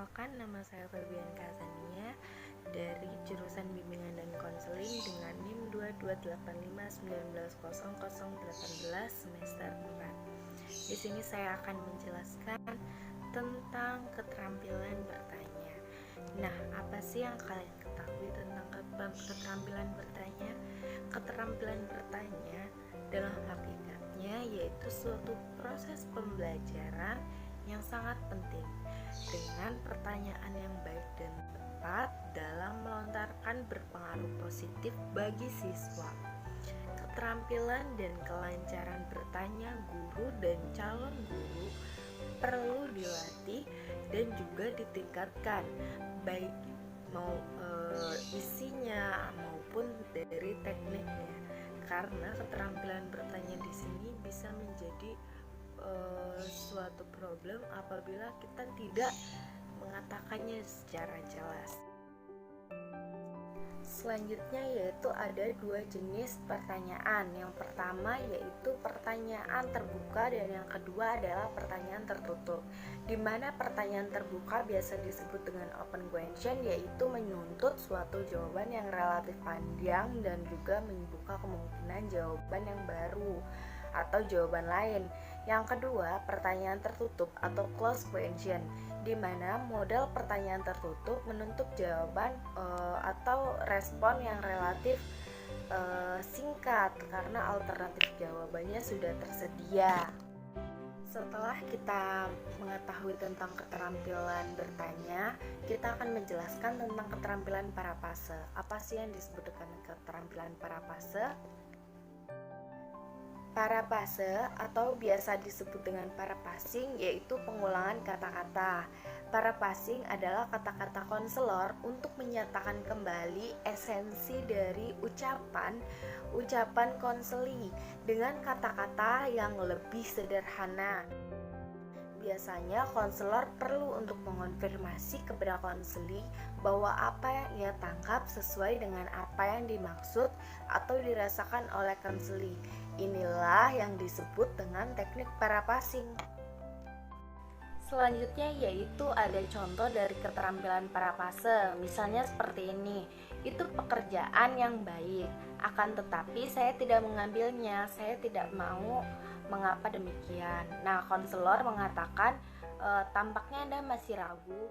Perkenalkan, nama saya Febian Kazania dari jurusan Bimbingan dan Konseling dengan NIM 2285190018 semester 4. Di sini saya akan menjelaskan tentang keterampilan bertanya. Nah, apa sih yang kalian ketahui tentang keterampilan bertanya? Keterampilan bertanya dalam hakikatnya yaitu suatu proses pembelajaran yang sangat penting dengan pertanyaan yang baik dan tepat dalam melontarkan berpengaruh positif bagi siswa. Keterampilan dan kelancaran bertanya guru dan calon guru perlu dilatih dan juga ditingkatkan, baik isinya maupun dari tekniknya. Karena keterampilan bertanya di sini bisa menjadi suatu problem apabila kita tidak mengatakannya secara jelas. Selanjutnya yaitu ada dua jenis pertanyaan. Yang pertama yaitu pertanyaan terbuka dan yang kedua adalah pertanyaan tertutup. Di mana pertanyaan terbuka biasa disebut dengan open question, yaitu menuntut suatu jawaban yang relatif panjang dan juga membuka kemungkinan jawaban yang baru atau jawaban lain. Yang kedua, pertanyaan tertutup atau closed question, di mana model pertanyaan tertutup menuntut jawaban atau respon yang relatif singkat karena alternatif jawabannya sudah tersedia. Setelah kita mengetahui tentang keterampilan bertanya, kita akan menjelaskan tentang keterampilan parafase. Apa sih yang disebut dengan keterampilan parafase? Parafase atau biasa disebut dengan paraphrasing yaitu pengulangan kata-kata. Paraphrasing adalah kata-kata konselor untuk menyatakan kembali esensi dari ucapan konseli dengan kata-kata yang lebih sederhana. Biasanya konselor perlu untuk mengonfirmasi kepada konseli bahwa apa yang ia tangkap sesuai dengan apa yang dimaksud atau dirasakan oleh konseli. Inilah yang disebut dengan teknik paraphrasing. Selanjutnya yaitu ada contoh dari keterampilan parafrase. Misalnya seperti ini. Itu pekerjaan yang baik, akan tetapi saya tidak mengambilnya, saya tidak mau. Mengapa demikian? Nah, konselor mengatakan tampaknya Anda masih ragu.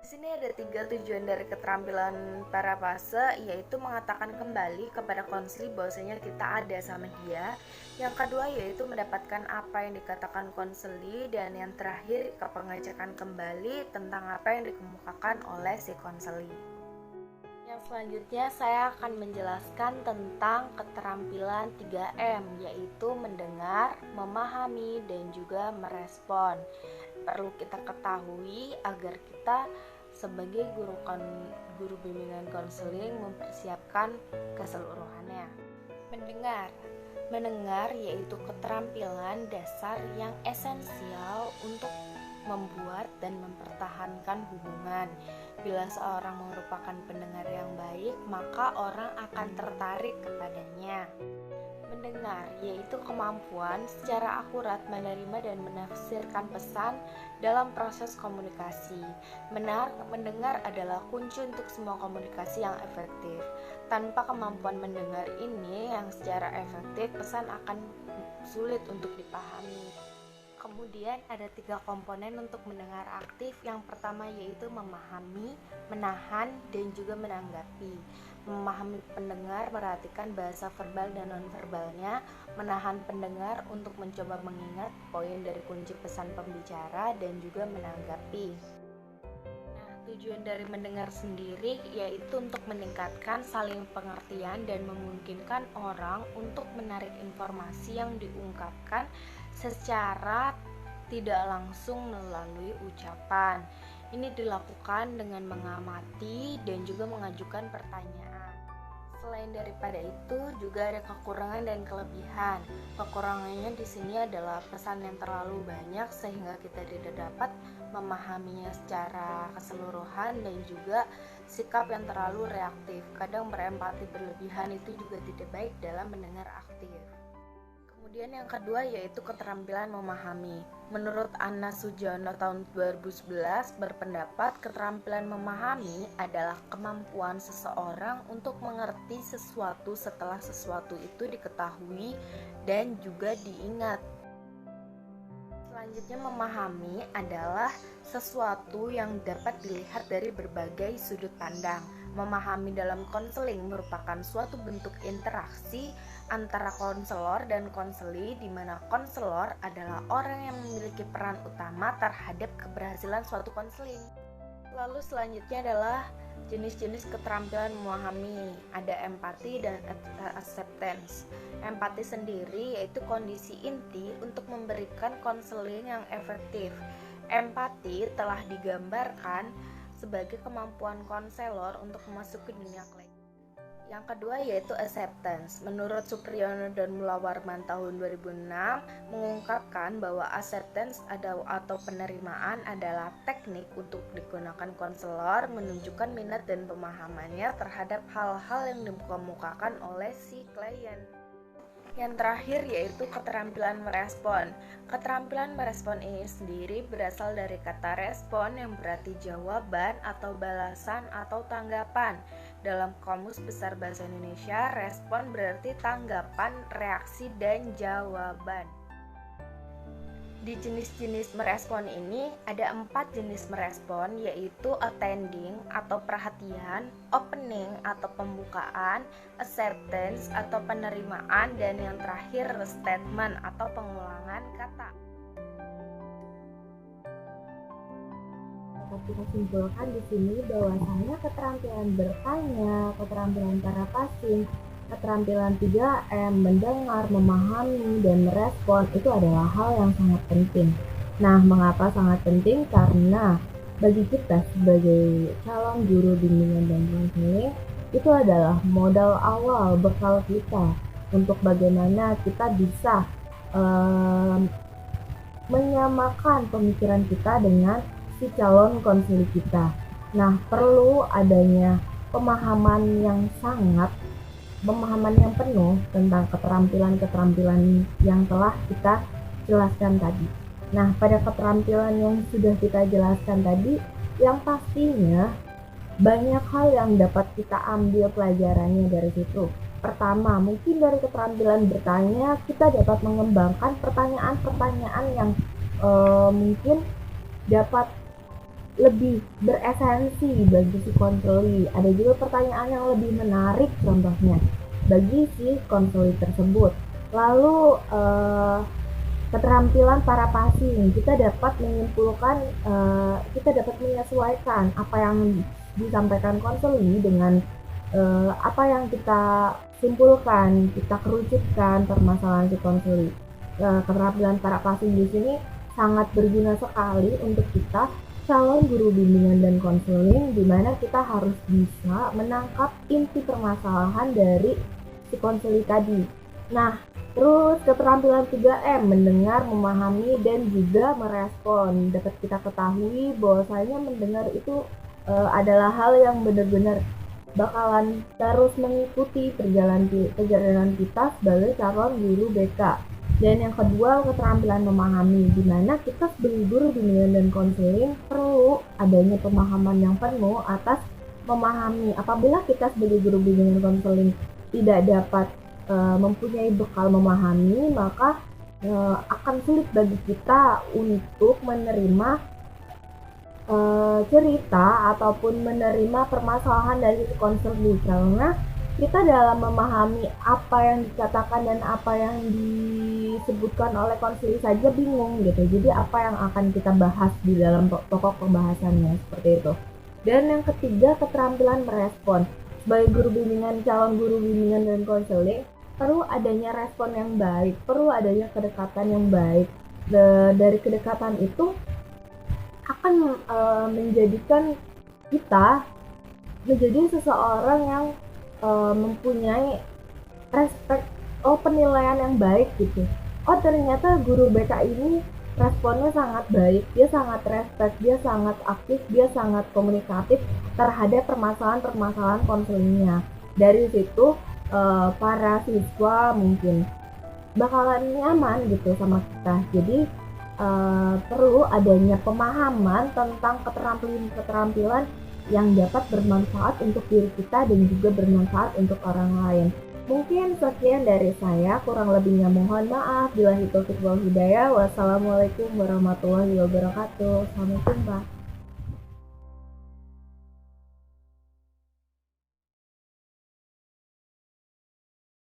Di sini ada 3 tujuan dari keterampilan parafrase, yaitu mengatakan kembali kepada konseli bahwasanya kita ada sama dia. Yang kedua yaitu mendapatkan apa yang dikatakan konseli, dan yang terakhir pengajakan kembali tentang apa yang dikemukakan oleh si konseli. Yang selanjutnya saya akan menjelaskan tentang keterampilan 3M, yaitu mendengar, memahami, dan juga merespon. Perlu kita ketahui agar kita sebagai guru bimbingan konseling mempersiapkan keseluruhannya. Mendengar yaitu keterampilan dasar yang esensial untuk membuat dan mempertahankan hubungan. Bila seorang merupakan pendengar yang baik, maka orang akan tertarik kepadanya. Mendengar yaitu kemampuan secara akurat menerima dan menafsirkan pesan dalam proses komunikasi. Mendengar adalah kunci untuk semua komunikasi yang efektif. Tanpa kemampuan mendengar ini yang secara efektif, pesan akan sulit untuk dipahami. Kemudian ada 3 komponen untuk mendengar aktif. Yang pertama yaitu memahami, menahan, dan juga menanggapi. Memahami pendengar merhatikan bahasa verbal dan nonverbalnya, menahan pendengar untuk mencoba mengingat poin dari kunci pesan pembicara, dan juga menanggapi. Nah, tujuan dari mendengar sendiri yaitu untuk meningkatkan saling pengertian dan memungkinkan orang untuk menarik informasi yang diungkapkan secara tidak langsung melalui ucapan. Ini dilakukan dengan mengamati dan juga mengajukan pertanyaan. Selain daripada itu, juga ada kekurangan dan kelebihan. Kekurangannya di sini adalah pesan yang terlalu banyak sehingga kita tidak dapat memahaminya secara keseluruhan, dan juga sikap yang terlalu reaktif. Kadang berempati berlebihan itu juga tidak baik dalam mendengar aktif. Kemudian yang kedua yaitu keterampilan memahami. Menurut Anna Sujono tahun 2011 berpendapat keterampilan memahami adalah kemampuan seseorang untuk mengerti sesuatu setelah sesuatu itu diketahui dan juga diingat. Selanjutnya, memahami adalah sesuatu yang dapat dilihat dari berbagai sudut pandang. Memahami dalam konseling merupakan suatu bentuk interaksi antara konselor dan konseli, di mana konselor adalah orang yang memiliki peran utama terhadap keberhasilan suatu konseling. Lalu selanjutnya adalah jenis-jenis keterampilan memahami. Ada empati dan acceptance. Empati sendiri yaitu kondisi inti untuk memberikan konseling yang efektif. Empati telah digambarkan sebagai kemampuan konselor untuk memasuki dunia klien. Yang kedua yaitu acceptance. Menurut Supriyono dan Mulawarman tahun 2006 mengungkapkan bahwa acceptance atau penerimaan adalah teknik untuk digunakan konselor menunjukkan minat dan pemahamannya terhadap hal-hal yang dikemukakan oleh si klien. Yang terakhir yaitu keterampilan merespon. Keterampilan merespon ini sendiri berasal dari kata respon yang berarti jawaban atau balasan atau tanggapan. Dalam Kamus Besar Bahasa Indonesia, respon berarti tanggapan, reaksi, dan jawaban. Di jenis-jenis merespon ini ada 4 jenis merespon, yaitu attending atau perhatian, opening atau pembukaan, acceptance atau penerimaan, dan yang terakhir statement atau pengulangan kata. Dapat kita simpulkan di sini bahwasanya keterampilan bertanya, keterampilan paraphrasing, keterampilan 3M, mendengar, memahami, dan merespon itu adalah hal yang sangat penting. Nah, mengapa sangat penting? Karena bagi kita sebagai calon guru bimbingan dan konseling, itu adalah modal awal bekal kita untuk bagaimana kita bisa menyamakan pemikiran kita dengan si calon konseling kita. Nah, perlu adanya pemahaman yang penuh tentang keterampilan-keterampilan yang telah kita jelaskan tadi. Nah, pada keterampilan yang sudah kita jelaskan tadi, yang pastinya banyak hal yang dapat kita ambil pelajarannya dari situ. Pertama, mungkin dari keterampilan bertanya, kita dapat mengembangkan pertanyaan-pertanyaan yang mungkin dapat lebih beresensi bagi si konseli. Ada juga pertanyaan yang lebih menarik contohnya bagi si konseli tersebut. Lalu keterampilan paraphrasing, kita dapat menyimpulkan, kita dapat menyesuaikan apa yang disampaikan konseli dengan apa yang kita simpulkan, kita kerucutkan permasalahan si konseli. Keterampilan paraphrasing di sini sangat berguna sekali untuk kita calon guru bimbingan dan konseling, di mana kita harus bisa menangkap inti permasalahan dari si konseli tadi. Nah, terus keterampilan 3M, mendengar, memahami, dan juga merespon. Dapat kita ketahui bahwasanya mendengar itu adalah hal yang benar-benar bakalan terus mengikuti perjalanan kita sebagai calon guru BK. Dan yang kedua, keterampilan memahami, di mana kita sebagai guru bimbingan dan konseling perlu adanya pemahaman yang penuh atas memahami. Apabila kita sebagai guru bimbingan dan konseling tidak dapat mempunyai bekal memahami, maka akan sulit bagi kita untuk menerima cerita ataupun menerima permasalahan dari konseling, karena kita dalam memahami apa yang dikatakan dan apa yang disebutkan oleh konseling saja bingung gitu. Jadi apa yang akan kita bahas di dalam pokok pembahasannya, seperti itu. Dan yang ketiga, keterampilan merespon. Sebagai guru bimbingan, calon guru bimbingan dan konseling, perlu adanya respon yang baik, perlu adanya kedekatan yang baik. Dari kedekatan itu akan menjadikan kita menjadi seseorang yang mempunyai respect, penilaian yang baik gitu. Oh, ternyata guru BK ini responnya sangat baik, dia sangat respect, dia sangat aktif, dia sangat komunikatif terhadap permasalahan-permasalahan konselingnya. Dari situ para siswa mungkin bakalan nyaman gitu sama kita. Jadi perlu adanya pemahaman tentang keterampilan yang dapat bermanfaat untuk diri kita dan juga bermanfaat untuk orang lain. Mungkin sekian dari saya, kurang lebihnya mohon maaf. Billahi taufiq wal hidayah. Wassalamualaikum warahmatullahi wabarakatuh. Sampai jumpa.